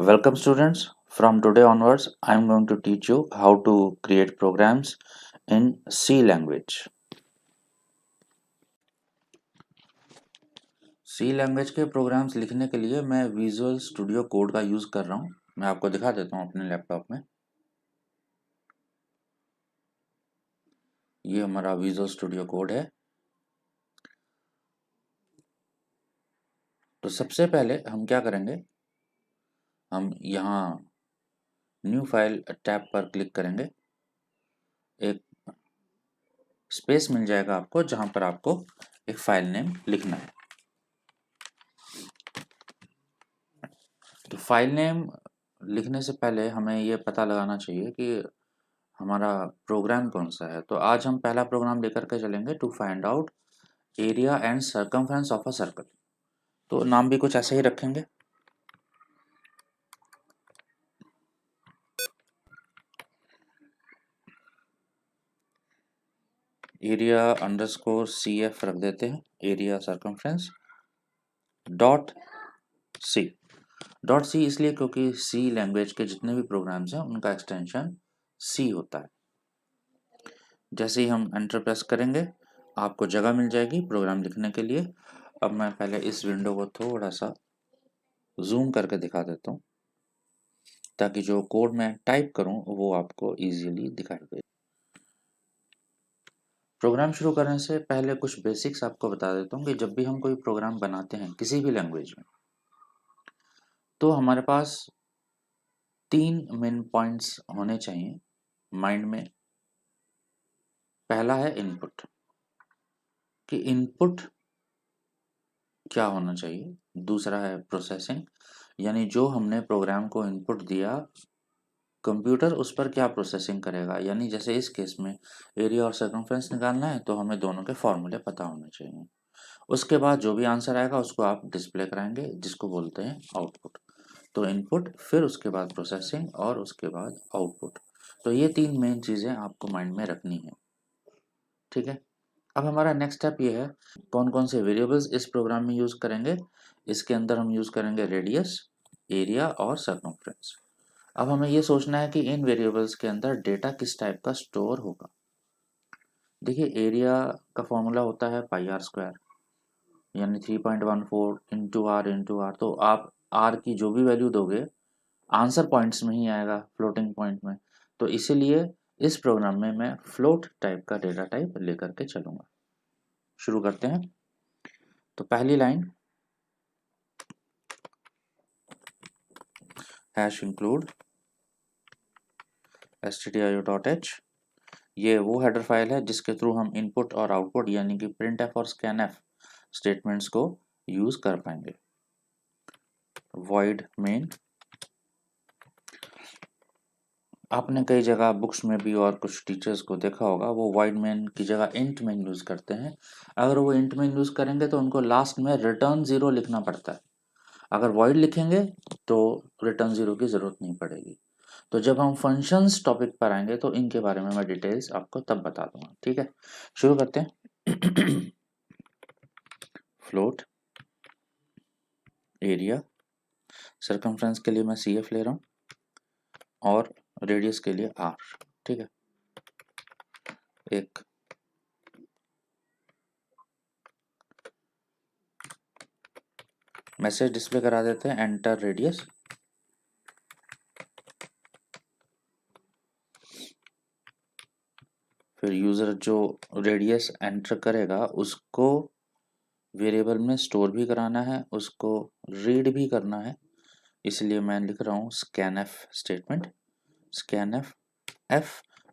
Welcome students. From today onwards, I am going to teach you how to create programs in C language. C language के programmes लिखने के लिए मैं visual studio code का use कर रहा हूँ। मैं आपको दिखा देता हूँ अपने लैपटॉप में। ये हमारा विजुअल स्टूडियो कोड है। तो सबसे पहले हम क्या करेंगे, हम यहाँ न्यू फाइल टैब पर क्लिक करेंगे। एक स्पेस मिल जाएगा आपको जहाँ पर आपको एक फाइल नेम लिखना है। तो फाइल नेम लिखने से पहले हमें ये पता लगाना चाहिए कि हमारा प्रोग्राम कौन सा है। तो आज हम पहला प्रोग्राम लेकर के चलेंगे, to find out area and circumference of a circle. तो नाम भी कुछ ऐसे ही रखेंगे। एरिया अंडरस्कोर CF रख देते हैं, area circumference dot C. Dot C इसलिए क्योंकि सी लैंग्वेज के जितने भी प्रोग्राम्स हैं उनका एक्सटेंशन सी होता है। जैसे ही हम एंटर प्रेस करेंगे आपको जगह मिल जाएगी प्रोग्राम लिखने के लिए। अब मैं पहले इस विंडो को थोड़ा सा जूम करके दिखा देता हूँ ताकि जो कोड मैं टाइप करूँ वो आपको इजीली दिखाई दे। प्रोग्राम शुरू करने से पहले कुछ बेसिक्स आपको बता देता हूँ कि जब भी हम कोई प्रोग्राम बनाते हैं किसी भी लैंग्वेज में, तो हमारे पास 3 मेन पॉइंट्स होने चाहिए माइंड में। पहला है इनपुट, कि इनपुट क्या होना चाहिए। दूसरा है प्रोसेसिंग, यानी जो हमने प्रोग्राम को इनपुट दिया कंप्यूटर उस पर क्या प्रोसेसिंग करेगा। यानी जैसे इस केस में एरिया और सर्कमफ्रेंस निकालना है तो हमें दोनों के फॉर्मूले पता होने चाहिए। उसके बाद जो भी आंसर आएगा उसको आप डिस्प्ले कराएंगे, जिसको बोलते हैं आउटपुट। तो इनपुट, फिर उसके बाद प्रोसेसिंग और उसके बाद आउटपुट। तो ये 3 मेन चीज़ें आपको माइंड में रखनी है। ठीक है। अब हमारा नेक्स्ट स्टेप ये है, कौन कौन से वेरिएबल्स इस प्रोग्राम में यूज़ करेंगे। इसके अंदर हम यूज़ करेंगे रेडियस, एरिया और सर्कमफ्रेंस। अब हमें ये सोचना है कि इन वेरिएबल्स के अंदर डेटा किस टाइप का स्टोर होगा। देखिए एरिया का फॉर्मूला होता है पाई आर स्क्वायर, यानी 3.14 इंटू आर। तो आप आर की जो भी वैल्यू दोगे आंसर पॉइंट्स में ही आएगा, फ्लोटिंग पॉइंट में। तो इसीलिए इस प्रोग्राम में मैं फ्लोट टाइप का डेटा टाइप लेकर के चलूंगा। शुरू करते हैं। तो पहली लाइन हैश इंक्लूड stdio.h, ये वो हेडर फाइल है जिसके थ्रू हम इनपुट और आउटपुट यानी कि printf और scanf स्टेटमेंट्स को यूज कर पाएंगे। void main, आपने कई जगह बुक्स में भी और कुछ टीचर्स को देखा होगा वो void main की जगह int main यूज करते हैं। अगर वो int main यूज करेंगे तो उनको लास्ट में रिटर्न 0 लिखना पड़ता है। अगर void लिखेंगे तो रिटर्न 0 की जरूरत नहीं पड़ेगी। तो जब हम फंक्शंस टॉपिक पर आएंगे तो इनके बारे में मैं डिटेल्स आपको तब बता दूंगा। ठीक है, शुरू करते हैं। फ्लोट एरिया, सर्कमफ्रेंस के लिए मैं CF ले रहा हूँ और रेडियस के लिए R। ठीक है, एक मैसेज डिस्प्ले करा देते हैं, एंटर रेडियस। फिर यूज़र जो रेडियस एंटर करेगा उसको वेरिएबल में स्टोर भी कराना है, उसको रीड भी करना है। इसलिए मैं लिख रहा हूँ scanf स्टेटमेंट, scanf f।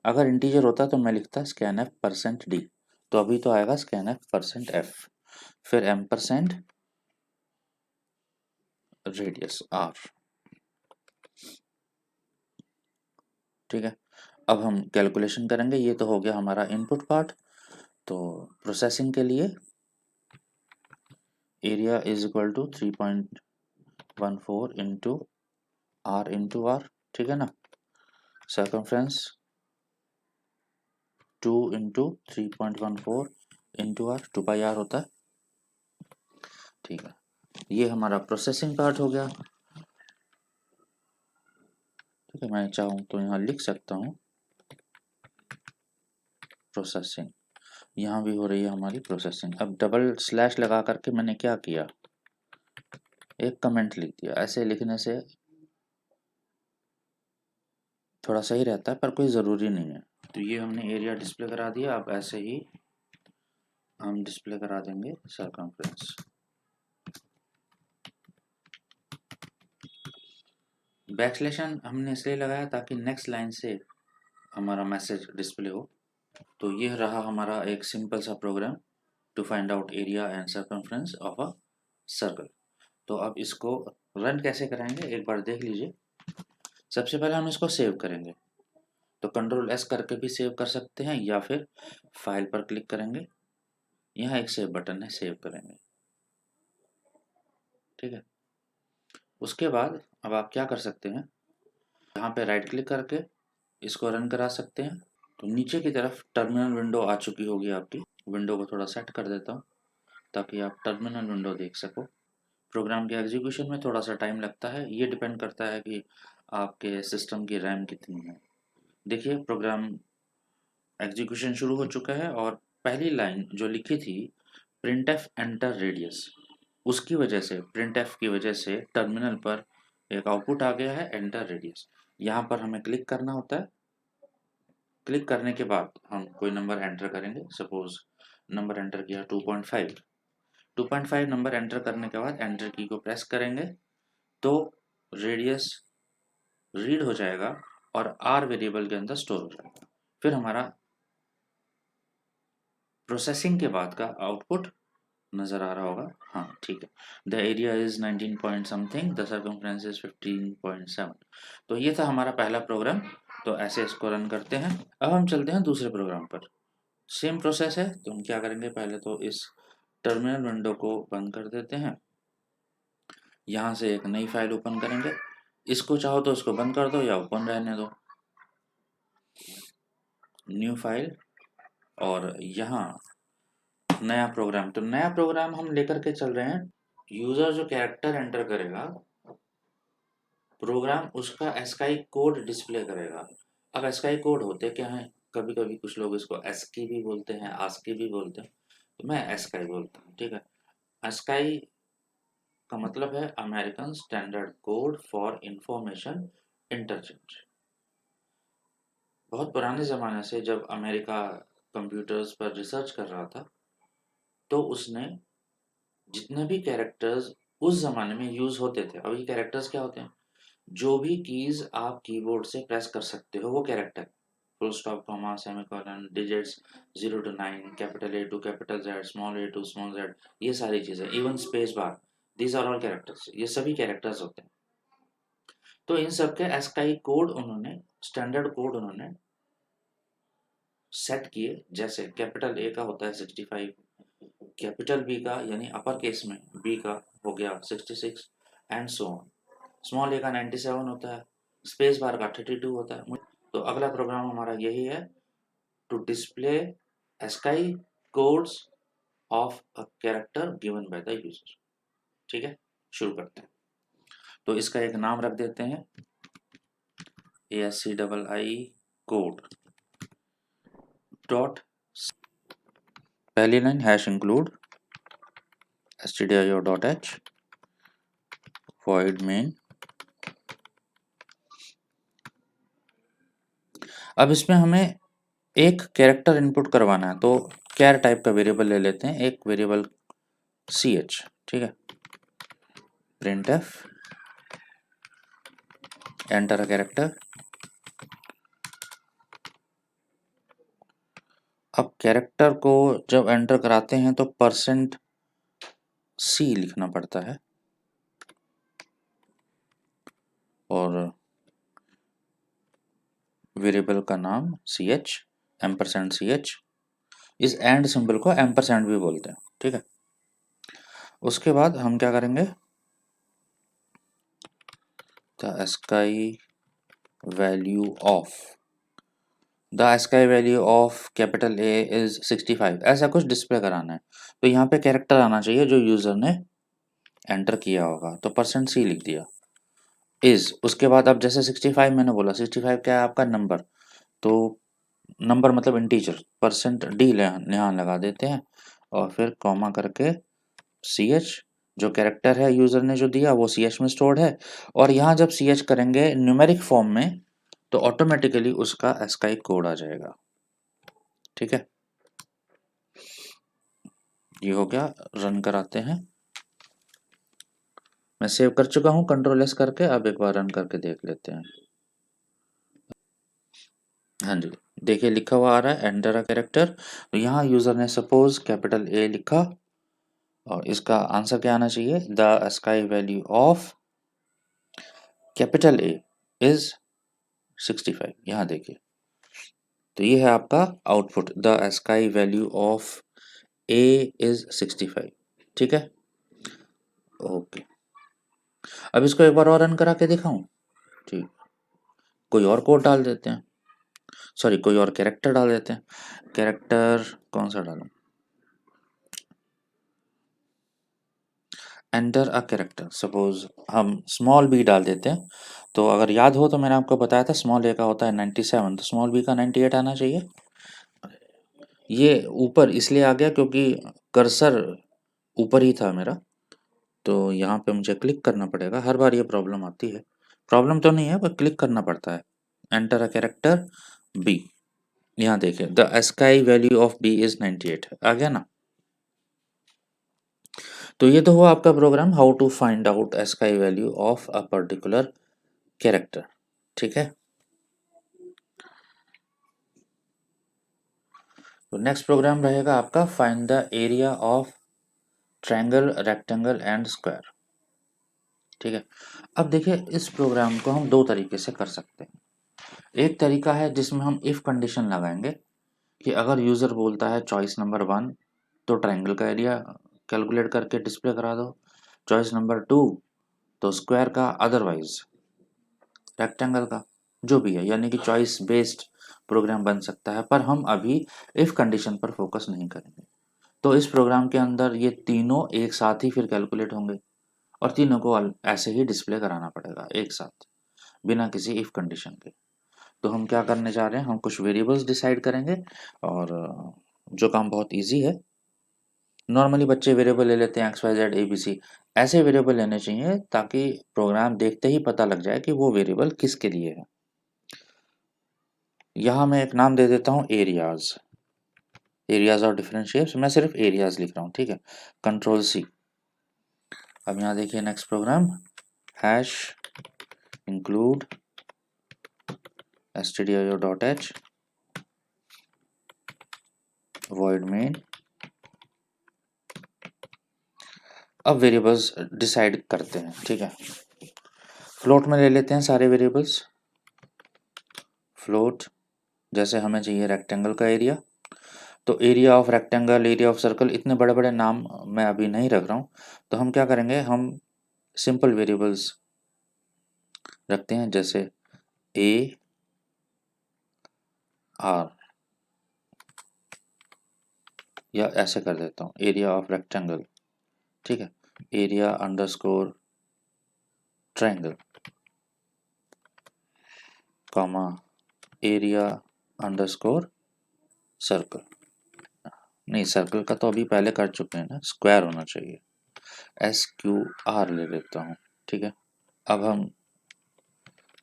अगर इंटीजर होता तो मैं लिखता scanf%d, तो अभी तो आएगा scanf%f। फिर एम्परसेंड रेडियस R। ठीक है, अब हम कैलकुलेशन करेंगे। ये तो हो गया हमारा इनपुट पार्ट। तो प्रोसेसिंग के लिए area is equal to 3.14 into R. ठीक है ना। Circumference 2 into 3.14 into R, 2 pi R होता है। ठीक है, ये हमारा प्रोसेसिंग पार्ट हो गया। ठीक है, मैं चाहूँ तो यहाँ लिख सकता हूँ प्रोसेसिंग, यहाँ भी हो रही है हमारी प्रोसेसिंग। अब डबल स्लैश लगा करके मैंने क्या किया, एक कमेंट लिख दिया। ऐसे लिखने से थोड़ा सही रहता है पर कोई ज़रूरी नहीं है। तो ये हमने एरिया डिस्प्ले करा दिया। अब ऐसे ही हम डिस्प्ले करा देंगे सरकमफ्रेंस। बैकस्लैशन हमने इसलिए लगाया ताकि नेक्स्ट लाइन से हमारा मैसेज डिस्प्ले हो। तो ये रहा हमारा एक सिंपल सा program to find out area and circumference of a circle. तो अब इसको रन कैसे कराएंगे एक बार देख लीजिए। सबसे पहले हम इसको सेव करेंगे, तो कंट्रोल एस करके भी सेव कर सकते हैं या फिर फाइल पर क्लिक करेंगे, यहाँ एक सेव बटन है, सेव करेंगे। ठीक है, उसके बाद अब आप क्या कर सकते हैं, यहाँ पे राइट क्लिक करके इसको रन करा सकते हैं। तो नीचे की तरफ टर्मिनल विंडो आ चुकी होगी आपकी। विंडो को थोड़ा सेट कर देता हूँ ताकि आप टर्मिनल विंडो देख सको। प्रोग्राम के एग्जीक्यूशन में थोड़ा सा टाइम लगता है, ये डिपेंड करता है कि आपके सिस्टम की रैम कितनी है। देखिए प्रोग्राम एग्जीक्यूशन शुरू हो चुका है और पहली लाइन जो लिखी थी प्रिंटफ एंटर रेडियस, उसकी वजह से, प्रिंटफ की वजह से टर्मिनल पर एक आउटपुट आ गया है एंटर रेडियस। यहाँ पर हमें क्लिक करना होता है। क्लिक करने के बाद हम कोई नंबर एंटर करेंगे। सपोज नंबर एंटर किया 2.5। 2.5 नंबर एंटर करने के बाद एंटर की को प्रेस करेंगे तो रेडियस रीड हो जाएगा और आर वेरिएबल के अंदर स्टोर हो जाएगा। फिर हमारा प्रोसेसिंग के बाद का आउटपुट नजर आ रहा होगा। हाँ ठीक है, the area is 19 point something, the circumference is 15.7। तो ये था हमारा पहला प्रोग्राम। तो ऐसे इसको रन करते हैं। अब हम चलते हैं दूसरे प्रोग्राम पर। सेम प्रोसेस है। तो हम क्या करेंगे, पहले तो इस टर्मिनल विंडो को बंद कर देते हैं। यहाँ से एक नई फाइल ओपन करेंगे। इसको चाहो तो इसको बंद कर दो या ओपन रहने दो। न्यू फाइल और यहाँ नया प्रोग्राम। तो नया प्रोग्राम हम लेकर के चल रहे हैं। यूजर जो कैरेक्टर एंटर करेगा, प्रोग्राम उसका एस्काई कोड डिस्प्ले करेगा। अब एस्काई कोड होते क्या हैं, कभी कभी कुछ लोग इसको एस्की भी बोलते हैं, आस्की भी बोलते हैं, तो मैं एस्काई बोलता हूँ। ठीक है, एस्काई का मतलब है American standard code for information interchange. बहुत पुराने ज़माने से जब अमेरिका कंप्यूटर्स पर रिसर्च कर रहा था, तो उसने जितने भी कैरेक्टर्स उस ज़माने में यूज़ होते थे, अब ये कैरेक्टर्स क्या होते हैं, जो भी कीज़ आप कीबोर्ड से प्रेस कर सकते हो वो character. Full stop, comma, semicolon, digits 0 to 9, capital A to capital Z, small a to small z, ये सारी चीज़ें, even space bar, these are all characters, ये सभी कैरेक्टर्स होते हैं। तो इन सब के एस्काई कोड उन्होंने, स्टैंडर्ड कोड उन्होंने सेट किए। जैसे कैपिटल ए का होता है 65, कैपिटल बी का यानी अपर केस में बी का हो गया 66 एंड सो ऑन। स्मॉल ए का 97 होता है, स्पेस बार का 32 होता है। तो अगला प्रोग्राम हमारा यही है, to display ASCII codes of a character given by the user. ठीक है, शुरू करते हैं। तो इसका एक नाम रख देते हैं, ASCII कोड डॉट, पहली line hash include stdio dot h void main। अब इसमें हमें एक कैरेक्टर इनपुट करवाना है, तो कैर टाइप का वेरिएबल ले लेते हैं, एक वेरिएबल ch। ठीक है, printf एंटर अ कैरेक्टर। अब कैरेक्टर को जब एंटर कराते हैं तो %c लिखना पड़ता है और वेरिएबल का नाम ch %ch। इस एंड सिंबल को एम्परसेंड भी बोलते हैं। ठीक है, उसके बाद हम क्या करेंगे, the ASCII value of, the ASCII value of capital A is 65, ऐसा कुछ डिस्प्ले कराना है। तो यहाँ पे कैरेक्टर आना चाहिए जो यूजर ने एंटर किया होगा, तो %c लिख दिया। इज, उसके बाद अब जैसे 65 मैंने बोला, 65 क्या है आपका नंबर, तो नंबर मतलब इंटीजर, परसेंट डी यहाँ लगा देते हैं और फिर कॉमा करके सी एच, जो कैरेक्टर है यूज़र ने जो दिया वो सी एच में स्टोर्ड है, और यहाँ जब सी एच करेंगे न्यूमेरिक फॉर्म में तो ऑटोमेटिकली उसका एस्काई कोड आ जाएगा। ठीक है, ये हो गया, रन कराते हैं। मैं सेव कर चुका हूँ कंट्रोल एस करके, अब एक बार रन करके देख लेते हैं। हाँ जी, देखिए लिखा हुआ आ रहा है एंटर अ कैरेक्टर, तो यहाँ यूज़र ने सपोज कैपिटल ए लिखा और इसका आंसर क्या आना चाहिए, the ASCII value of capital A is 65। यहाँ देखिए, तो ये है आपका output, the ASCII value of A is 65। ठीक है, ओके। अब इसको एक बार और रन करा के दिखाऊं, ठीक, कोई और कोड डाल देते हैं, सॉरी कोई और कैरेक्टर डाल देते हैं। कैरेक्टर कौन सा डालूं, एंटर अ कैरेक्टर, सपोज हम स्मॉल बी डाल देते हैं। तो अगर याद हो तो मैंने आपको बताया था स्मॉल ए का होता है 97, तो स्मॉल बी का 98 आना चाहिए। ये ऊपर इसलिए आ गया क्योंकि कर्सर ऊपर ही था मेरा, तो यहाँ पे मुझे क्लिक करना पड़ेगा, हर बार ये प्रॉब्लम आती है, प्रॉब्लम तो नहीं है पर क्लिक करना पड़ता है। एंटर अ कैरेक्टर बी, यहाँ देखिए the ASCII value of B is 98 आ गया ना। तो ये तो हुआ आपका program, how to find out ASCII value of a particular character. ठीक है, तो नेक्स्ट प्रोग्राम रहेगा आपका find the area of triangle, rectangle and square. ठीक है, अब देखिए इस प्रोग्राम को हम दो तरीके से कर सकते हैं। एक तरीका है जिसमें हम इफ कंडीशन लगाएंगे कि अगर यूज़र बोलता है चॉइस नंबर 1 तो ट्रायंगल का एरिया कैलकुलेट करके डिस्प्ले करा दो, चॉइस नंबर 2 तो स्क्वायर का, अदरवाइज रेक्टेंगल का, जो भी है, यानी कि चॉइस बेस्ड प्रोग्राम बन सकता है। पर हम अभी इफ कंडीशन पर फोकस नहीं करेंगे, तो इस प्रोग्राम के अंदर ये तीनों एक साथ ही फिर कैलकुलेट होंगे और तीनों को ऐसे ही डिस्प्ले कराना पड़ेगा एक साथ बिना किसी इफ कंडीशन के। तो हम क्या करने जा रहे हैं, हम कुछ वेरिएबल्स डिसाइड करेंगे, और जो काम बहुत इजी है, नॉर्मली बच्चे वेरिएबल ले लेते हैं X Y Z A B C, ऐसे वेरिएबल लेने चाहिए ताकि प्रोग्राम देखते ही पता लग जाए कि वो वेरिएबल किसके लिए है। यहाँ मैं एक नाम दे देता हूँ एरियाज, एरियाज और डिफरेंट शेप्स, मैं सिर्फ एरियाज लिख रहा हूँ। ठीक है, कंट्रोल सी। अब यहाँ देखिए next program, hash include stdio.h void main। अब वेरिएबल्स डिसाइड करते हैं। ठीक है, फ्लोट में ले लेते हैं सारे वेरिएबल्स। फ्लोट, जैसे हमें चाहिए रेक्टेंगल का एरिया, तो area of rectangle, area of circle, इतने बड़े बड़े नाम मैं अभी नहीं रख रहा हूँ। तो हम क्या करेंगे, हम सिंपल वेरिएबल्स रखते हैं, जैसे ए आर, या ऐसे कर देता हूँ एरिया ऑफ रेक्टेंगल। ठीक है, area underscore triangle, comma area underscore circle. नहीं, सर्कल का तो अभी पहले कर चुके हैं ना, स्क्वायर होना चाहिए, SQR ले लेता हूँ। ठीक है, अब हम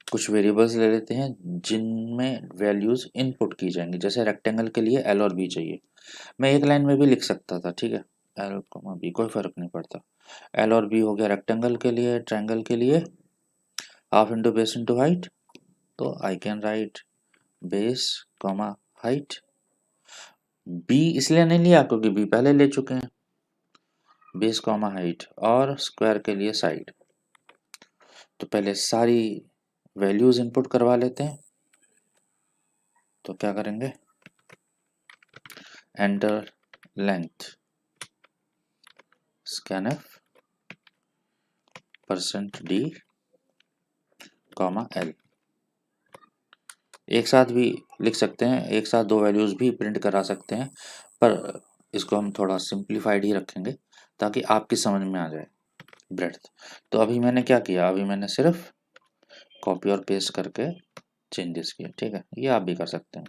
कुछ वेरिएबल्स ले लेते हैं जिनमें वैल्यूज़ इनपुट की जाएंगी, जैसे रेक्टेंगल के लिए एल और बी चाहिए, मैं एक लाइन में भी लिख सकता था। ठीक है, एल कॉमा बी, कोई फ़र्क नहीं पड़ता। एल और बी हो गया रेक्टेंगल के लिए, ट्रायंगल के लिए half into base into height, तो I can write base comma height. B इसलिए नहीं लिया क्योंकि बी पहले ले चुके हैं, बेस कॉमा हाइट, और स्क्वायर के लिए साइड। तो पहले सारी वैल्यूज इनपुट करवा लेते हैं, तो क्या करेंगे, enter length scanf %d comma L, एक साथ भी लिख सकते हैं, एक साथ दो वैल्यूज भी प्रिंट करा सकते हैं, पर इसको हम थोड़ा सिंप्लीफाइड ही रखेंगे ताकि आपकी समझ में आ जाए ब्रेड्थ। तो अभी मैंने क्या किया, अभी मैंने सिर्फ कॉपी और पेस्ट करके चेंजेस किए, ठीक है, ये आप भी कर सकते हैं।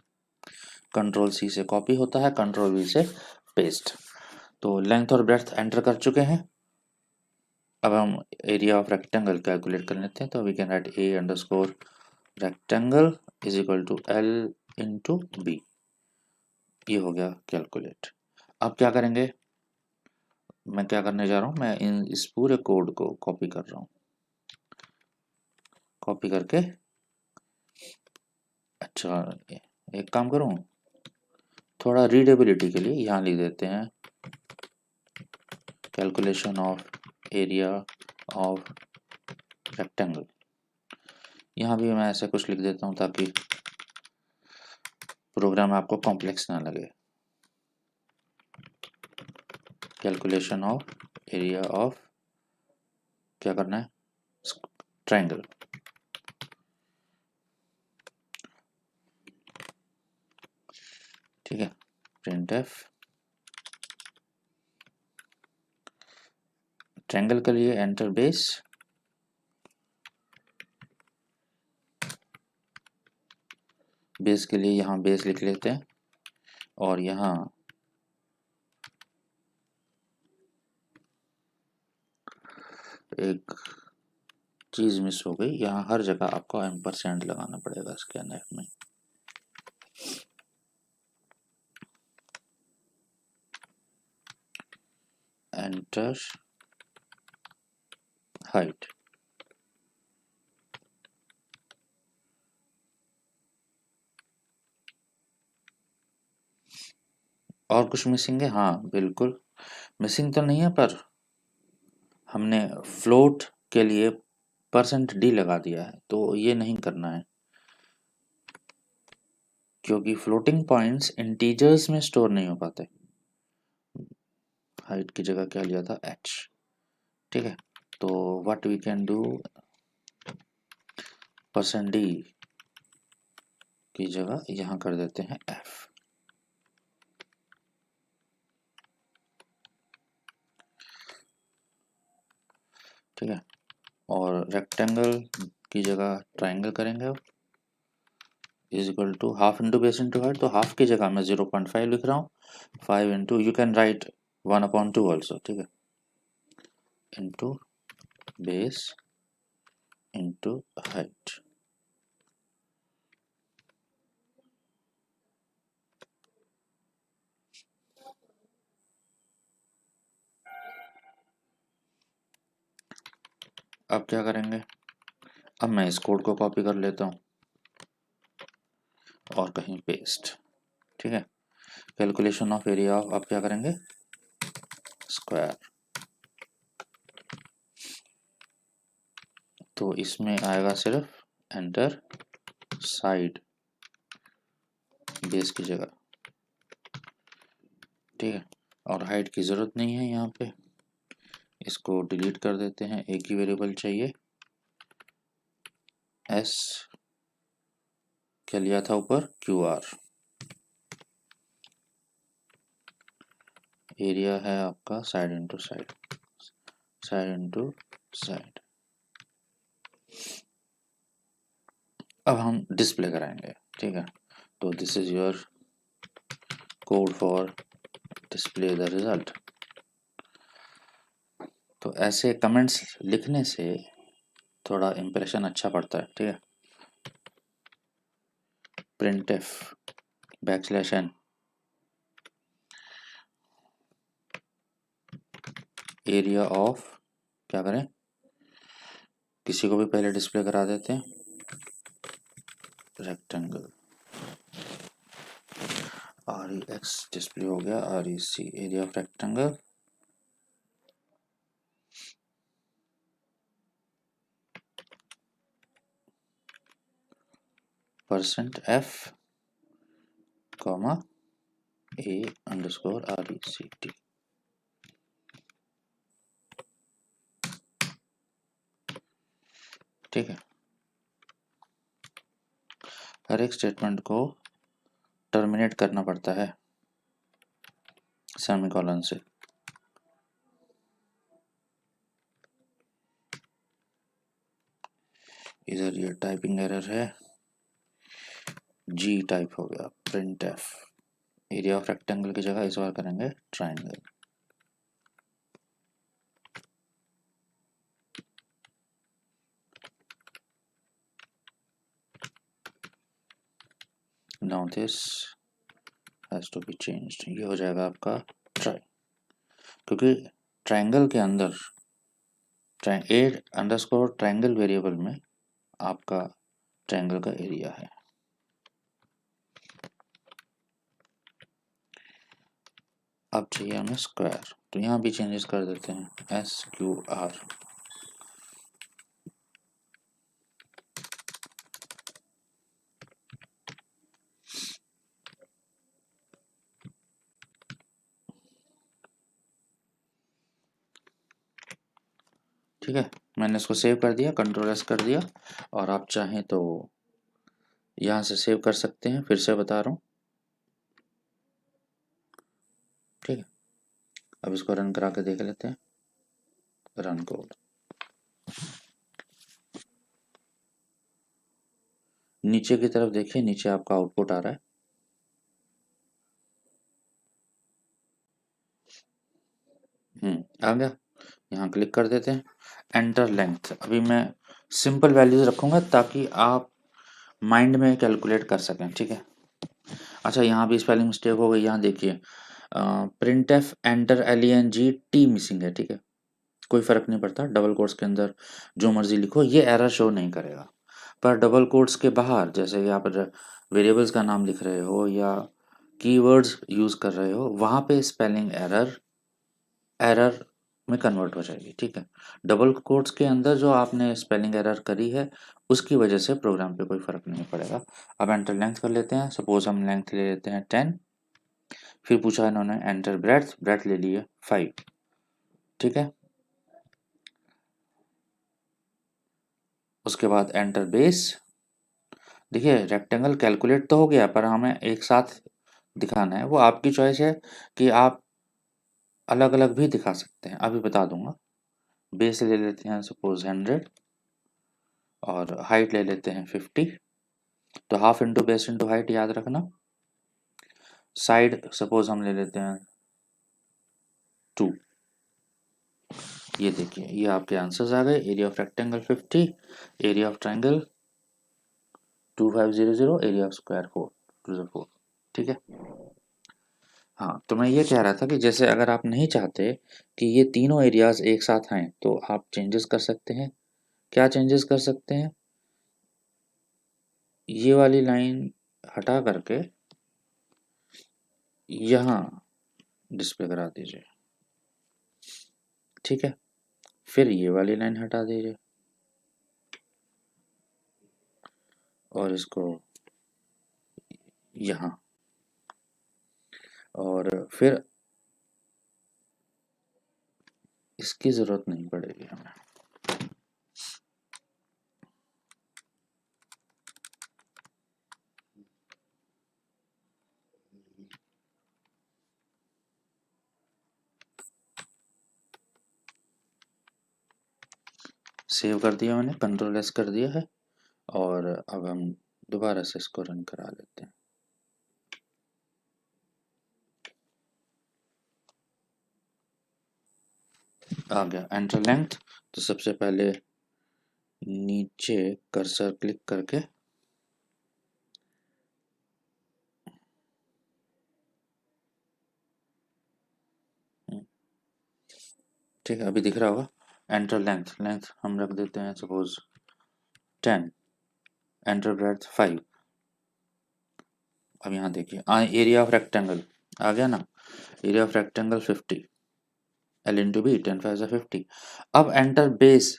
कंट्रोल सी से कॉपी होता है, कंट्रोल वी से पेस्ट। तो लेंथ और ब्रेड्थ एंटर कर चुके हैं। अब हम एरिया ऑफ रेक्टेंगल कैलकुलेट कर लेते हैं। तो we can write A underscore rectangle is equal to L into B, ये हो गया कैलकुलेट। अब क्या करेंगे, मैं क्या करने जा रहा हूँ, मैं इस पूरे कोड को कॉपी कर रहा हूँ। कॉपी करके अच्छा एक काम करूँ, थोड़ा रीडेबिलिटी के लिए यहाँ लिख देते हैं calculation of area of rectangle. यहाँ भी मैं ऐसे कुछ लिख देता हूँ ताकि प्रोग्राम आपको कॉम्प्लेक्स ना लगे। कैलकुलेशन ऑफ एरिया ऑफ क्या करना है, ट्रायंगल। ठीक है, printf ट्रायंगल के लिए एंटर बेस, बेस के लिए यहाँ बेस लिख लेते हैं और यहाँ एक चीज़ मिस हो गई, यहाँ हर जगह आपको एम्परसेंड लगाना पड़ेगा स्कैनर में। एंटर हाइट, और कुछ मिसिंग है? हाँ बिल्कुल, मिसिंग तो नहीं है पर हमने फ्लोट के लिए %d लगा दिया है, तो ये नहीं करना है क्योंकि फ्लोटिंग पॉइंट्स इंटीजर्स में स्टोर नहीं हो पाते। हाइट की जगह क्या लिया था, h, ठीक है। तो what we can do, %d की जगह यहाँ कर देते हैं f, ठीक है। और रेक्टेंगल की जगह ट्रायंगल करेंगे अब, is equal to half into base into height. तो हाफ की जगह मैं 0.5 लिख रहा हूँ, 5 into you can write 1/2 also, ठीक है, इंटू बेस इंटू हाइट। अब क्या करेंगे, अब मैं इस कोड को कॉपी कर लेता हूँ और कहीं पेस्ट, ठीक है। कैलकुलेशन ऑफ एरिया ऑफ, अब क्या करेंगे, स्क्वायर। तो इसमें आएगा सिर्फ एंटर साइड बेस की जगह, ठीक है। और हाइट की ज़रूरत नहीं है यहाँ पे, इसको डिलीट कर देते हैं। एक ही वेरिएबल चाहिए, एस क्या लिया था ऊपर, QR। एरिया है आपका side into side, side into side. अब हम डिस्प्ले कराएंगे, ठीक है। तो this is your code for display the result. तो ऐसे कमेंट्स लिखने से थोड़ा इम्प्रेशन अच्छा पड़ता है, ठीक है। printf \n एरिया ऑफ, क्या करें, किसी को भी पहले डिस्प्ले करा देते हैं, रेक्टेंगल, REX डिस्प्ले हो गया, REC area of rectangle, %f comma A_RECT, ठीक है। हर एक स्टेटमेंट को टर्मिनेट करना पड़ता है सेमीकोलन से। इधर ये टाइपिंग एरर है, जी टाइप हो गया, print F. Area of rectangle की जगह इस बार करेंगे triangle. Now this has to be changed, ये हो जाएगा आपका ट्राई, क्योंकि ट्राइंगल के अंदर ए अंडरस्कोर ट्राइंगल वेरिएबल में आपका ट्राइंगल का एरिया है। अब चाहिए हमें स्क्वायर, तो यहाँ भी चेंजेस कर देते हैं, एस क्यू आर। ठीक है, मैंने इसको सेव कर दिया, कंट्रोल एस कर दिया, और आप चाहें तो यहाँ से सेव कर सकते हैं, फिर से बता रहा हूँ। ठीक है, अब इसको रन करा के देख लेते हैं, रन कोड। नीचे की तरफ देखिए, नीचे आपका आउटपुट आ रहा है। आ गया, यहाँ क्लिक कर देते हैं, एंटर लेंथ। अभी मैं सिंपल वैल्यूज रखूँगा ताकि आप माइंड में कैलकुलेट कर सकें। ठीक है, अच्छा यहाँ भी स्पेलिंग मिस्टेक हो गई, यहाँ देखिए print F enter LENG T missing है। ठीक है, कोई फ़र्क नहीं पड़ता, डबल कोट्स के अंदर जो मर्जी लिखो ये एरर शो नहीं करेगा, पर डबल कोट्स के बाहर जैसे कि आप वेरिएबल्स का नाम लिख रहे हो या कीवर्ड्स यूज़ कर रहे हो, वहाँ पे स्पेलिंग एरर में कन्वर्ट हो जाएगी। ठीक है, डबल कोट्स के अंदर जो आपने स्पेलिंग एरर करी है उसकी वजह से प्रोग्राम पे कोई फ़र्क नहीं पड़ेगा। अब एंटर लेंथ कर लेते हैं, सपोज हम लेंथ ले लेते हैं 10, फिर पूछा इन्होंने एंटर ब्रेड्थ, ब्रेड्थ ले लिए 5। ठीक है, उसके बाद एंटर बेस। देखिए रेक्टेंगल कैलकुलेट तो हो गया, पर हमें एक साथ दिखाना है, वो आपकी चॉइस है कि आप अलग अलग भी दिखा सकते हैं, अभी बता दूंगा। बेस ले लेते हैं सपोज 100, और हाइट ले लेते हैं 50, तो half into base into height याद रखना। साइड सपोज हम ले लेते हैं 2। ये देखिए, ये आपके आंसर्स आ गए। Area of rectangle 50, area of triangle 2500, area of square 4 ठीक है। हाँ, तो मैं ये कह रहा था कि जैसे अगर आप नहीं चाहते कि ये तीनों एरियाज एक साथ आएँ, तो आप चेंजेस कर सकते हैं। क्या चेंजेस कर सकते हैं? ये वाली लाइन हटा करके यहाँ डिस्प्ले करा दीजिए। ठीक है, फिर ये वाली लाइन हटा दीजिए और इसको यहाँ, और फिर इसकी ज़रूरत नहीं पड़ेगी हमें। सेव कर दिया मैंने, कंट्रोल एस कर दिया है, और अब हम दोबारा से इसको रन करा लेते हैं। आ गया एंटर लेंथ। तो सबसे पहले नीचे कर्सर क्लिक करके ठीक है, अभी दिख रहा होगा। एंटर लेंथ, लेंथ हम रख देते हैं सपोज 10, एंटर ब्रेड्थ 5। अब यहाँ देखिए एरिया ऑफ रेक्टेंगल आ गया ना, एरिया ऑफ रेक्टेंगल 50, L इंटू बी 10 5 50। अब एंटर बेस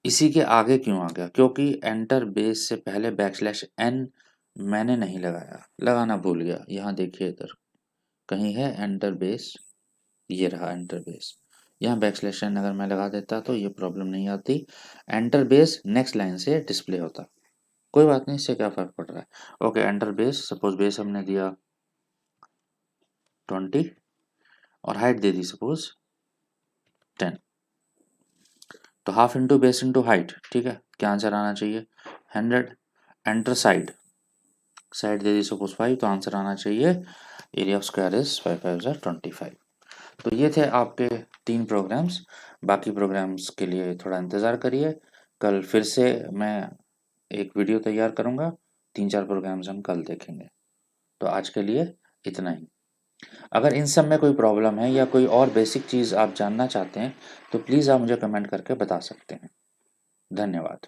इसी के आगे क्यों आ गया? क्योंकि एंटर बेस से पहले \n मैंने नहीं लगाया, लगाना भूल गया। यहाँ देखिए इधर कहीं है एंटर बेस, ये रहा एंटर बेस। यहाँ \n अगर मैं लगा देता तो ये प्रॉब्लम नहीं आती, एंटर बेस नेक्स्ट लाइन से डिस्प्ले होता। कोई बात नहीं, इससे क्या फ़र्क पड़ रहा है। Okay, enter base, suppose base हमने दिया 20 और हाइट दे दी सपोज 10, तो half into base into height. ठीक है, क्या आंसर आना चाहिए? 100। एंटर साइड, साइड दे दी सपोज 5, तो आंसर आना चाहिए एरिया ऑफ स्क्वायर इज 5 5 ज़ा 25। तो ये थे आपके 3 प्रोग्राम्स। बाकी प्रोग्राम्स के लिए थोड़ा इंतज़ार करिए। कल फिर से मैं एक वीडियो तैयार करूँगा, 3-4 प्रोग्राम्स हम कल देखेंगे। तो आज के लिए इतना ही। अगर इन सब में कोई प्रॉब्लम है या कोई और बेसिक चीज़ आप जानना चाहते हैं, तो प्लीज़ आप मुझे कमेंट करके बता सकते हैं। धन्यवाद।